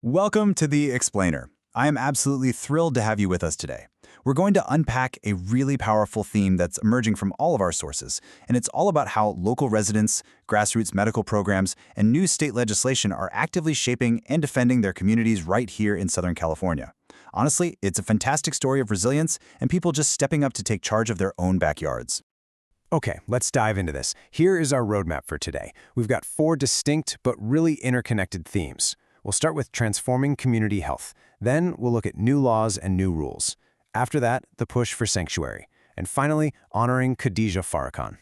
Welcome to The Explainer. I am absolutely thrilled to have you with us today. We're going to unpack a really powerful theme that's emerging from all of our sources, and it's all about how local residents, grassroots medical programs, and new state legislation are actively shaping and defending their communities right here in Southern California. Honestly, it's a fantastic story of resilience and people just stepping up to take charge of their own backyards. Okay, let's dive into this. Here is our roadmap for today. We've got four distinct but really interconnected themes. We'll start with transforming community health. Then we'll look at new laws and new rules. After that, the push for sanctuary. And finally, honoring Khadija Farrakhan.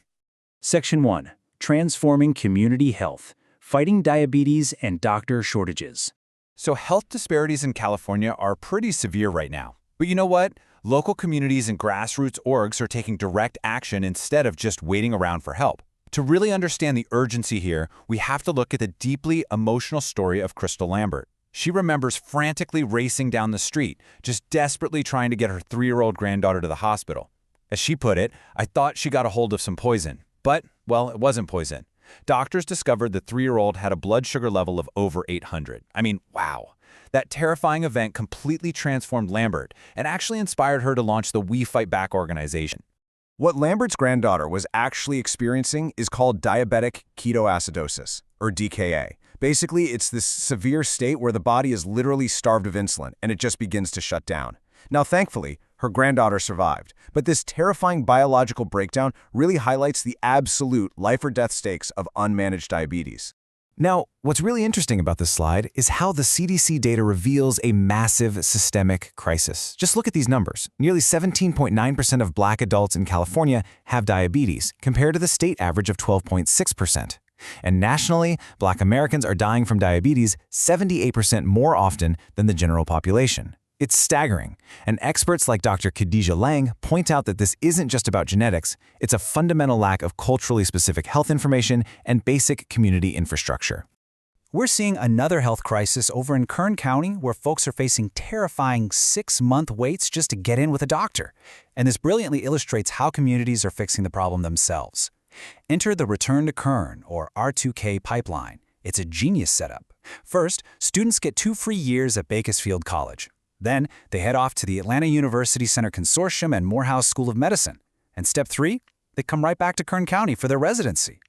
Section 1. Transforming Community Health, Fighting Diabetes and Doctor Shortages. So health disparities in California are pretty severe right now. But you know what? Local communities and grassroots orgs are taking direct action instead of just waiting around for help. To really understand the urgency here, we have to look at the deeply emotional story of Crystal Lambert. She remembers frantically racing down the street, just desperately trying to get her 3-year-old granddaughter to the hospital. As she put it, "I thought she got a hold of some poison." But, well, it wasn't poison. Doctors discovered the 3-year-old had a blood sugar level of over 800. I mean, wow. That terrifying event completely transformed Lambert and actually inspired her to launch the We Fight Back organization. What Lambert's granddaughter was actually experiencing is called diabetic ketoacidosis, or DKA. Basically, it's this severe state where the body is literally starved of insulin and it just begins to shut down. Now, thankfully, her granddaughter survived, but this terrifying biological breakdown really highlights the absolute life-or-death stakes of unmanaged diabetes. Now, what's really interesting about this slide is how the CDC data reveals a massive systemic crisis. Just look at these numbers. Nearly 17.9% of Black adults in California have diabetes, compared to the state average of 12.6%. And nationally, Black Americans are dying from diabetes 78% more often than the general population. It's staggering, and experts like Dr. Khadija Lang point out that this isn't just about genetics, it's a fundamental lack of culturally specific health information and basic community infrastructure. We're seeing another health crisis over in Kern County where folks are facing terrifying 6-month waits just to get in with a doctor. And this brilliantly illustrates how communities are fixing the problem themselves. Enter the Return to Kern, or R2K pipeline. It's a genius setup. First, students get 2 free years at Bakersfield College. Then, they head off to the Atlanta University Center Consortium and Morehouse School of Medicine. And step 3, they come right back to Kern County for their residency.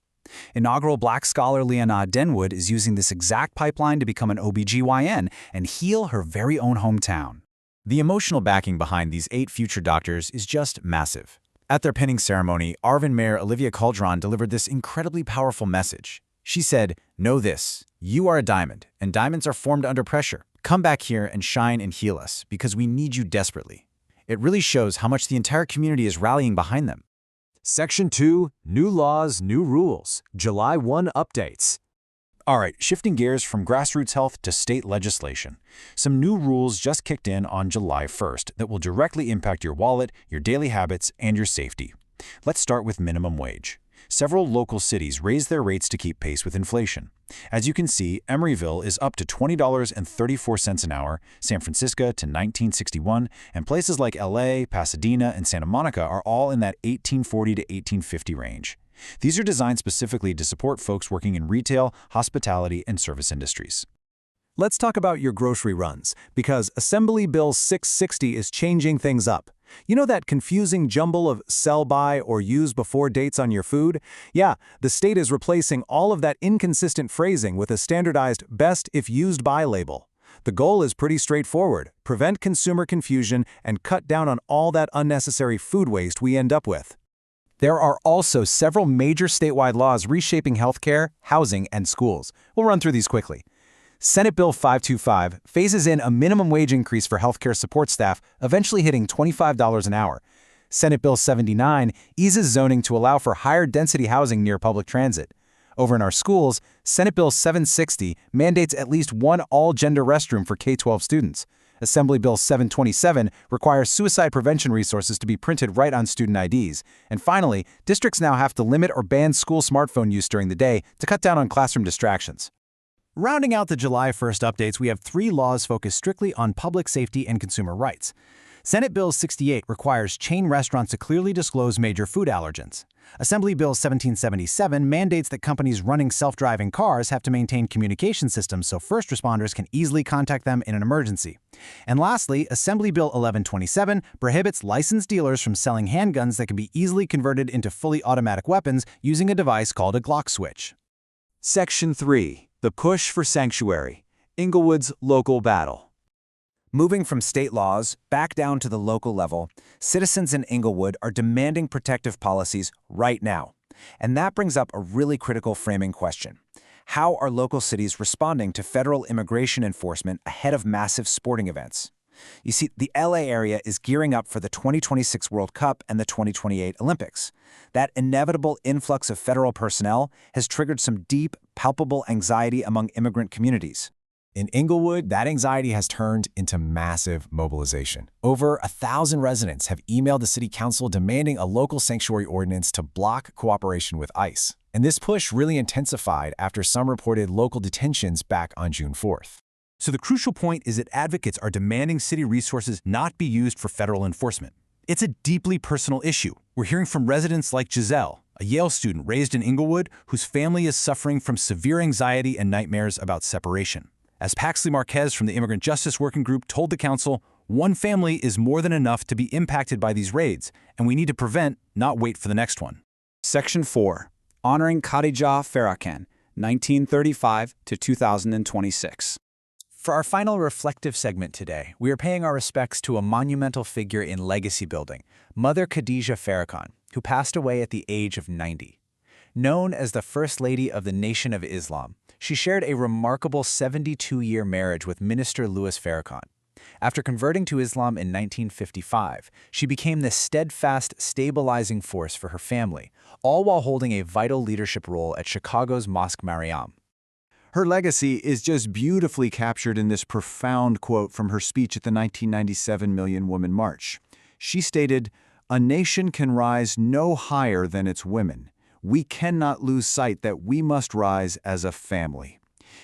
Inaugural Black scholar Leonard Denwood is using this exact pipeline to become an OBGYN and heal her very own hometown. The emotional backing behind these 8 future doctors is just massive. At their pinning ceremony, Arvin Mayor Olivia Caldron delivered this incredibly powerful message. She said, "Know this, you are a diamond, and diamonds are formed under pressure. Come back here and shine and heal us, because we need you desperately." It really shows how much the entire community is rallying behind them. Section 2, New Laws, New Rules, July 1 Updates. All right, shifting gears from grassroots health to state legislation. Some new rules just kicked in on July 1st that will directly impact your wallet, your daily habits, and your safety. Let's start with minimum wage. Several local cities raised their rates to keep pace with inflation. As you can see, Emeryville is up to $20.34 an hour, San Francisco to $19.61, and places like LA, Pasadena, and Santa Monica are all in that $18.40 to $18.50 range. These are designed specifically to support folks working in retail, hospitality, and service industries. Let's talk about your grocery runs, because Assembly Bill 660 is changing things up. You know that confusing jumble of sell by or use before dates on your food? Yeah, the state is replacing all of that inconsistent phrasing with a standardized best if used by label. The goal is pretty straightforward: prevent consumer confusion and cut down on all that unnecessary food waste we end up with. There are also several major statewide laws reshaping healthcare, housing, and schools. We'll run through these quickly. Senate Bill 525 phases in a minimum wage increase for healthcare support staff, eventually hitting $25 an hour. Senate Bill 79 eases zoning to allow for higher density housing near public transit. Over in our schools, Senate Bill 760 mandates at least one all-gender restroom for K-12 students. Assembly Bill 727 requires suicide prevention resources to be printed right on student IDs. And finally, districts now have to limit or ban school smartphone use during the day to cut down on classroom distractions. Rounding out the July 1st updates, we have 3 laws focused strictly on public safety and consumer rights. Senate Bill 68 requires chain restaurants to clearly disclose major food allergens. Assembly Bill 1777 mandates that companies running self-driving cars have to maintain communication systems so first responders can easily contact them in an emergency. And lastly, Assembly Bill 1127 prohibits licensed dealers from selling handguns that can be easily converted into fully automatic weapons using a device called a Glock switch. Section 3. The Push for Sanctuary. Inglewood's Local Battle. Moving from state laws back down to the local level, citizens in Inglewood are demanding protective policies right now. And that brings up a really critical framing question. How are local cities responding to federal immigration enforcement ahead of massive sporting events? You see, the LA area is gearing up for the 2026 World Cup and the 2028 Olympics. That inevitable influx of federal personnel has triggered some deep, palpable anxiety among immigrant communities. In Inglewood, that anxiety has turned into massive mobilization. Over 1,000 residents have emailed the city council demanding a local sanctuary ordinance to block cooperation with ICE. And this push really intensified after some reported local detentions back on June 4th. So the crucial point is that advocates are demanding city resources not be used for federal enforcement. It's a deeply personal issue. We're hearing from residents like Giselle, a Yale student raised in Inglewood whose family is suffering from severe anxiety and nightmares about separation. As Paxley Marquez from the Immigrant Justice Working Group told the council, one family is more than enough to be impacted by these raids, and we need to prevent, not wait for the next one. Section 4. Honoring Khadija Farrakhan, 1935 to 2026. For our final reflective segment today, we are paying our respects to a monumental figure in legacy building, Mother Khadija Farrakhan, who passed away at the age of 90. Known as the First Lady of the Nation of Islam, she shared a remarkable 72-year marriage with Minister Louis Farrakhan. After converting to Islam in 1955, she became the steadfast, stabilizing force for her family, all while holding a vital leadership role at Chicago's Mosque Mariam. Her legacy is just beautifully captured in this profound quote from her speech at the 1997 Million Woman March. She stated, "A nation can rise no higher than its women. We cannot lose sight that we must rise as a family."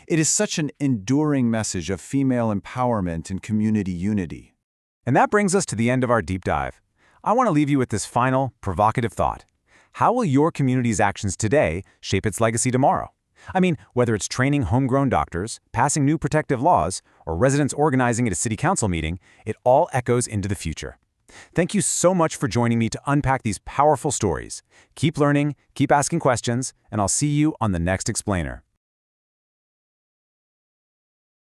It is such an enduring message of female empowerment and community unity. And that brings us to the end of our deep dive. I want to leave you with this final, provocative thought. How will your community's actions today shape its legacy tomorrow? I mean, whether it's training homegrown doctors, passing new protective laws, or residents organizing at a city council meeting, it all echoes into the future. Thank you so much for joining me to unpack these powerful stories. Keep learning, keep asking questions, and I'll see you on the next Explainer.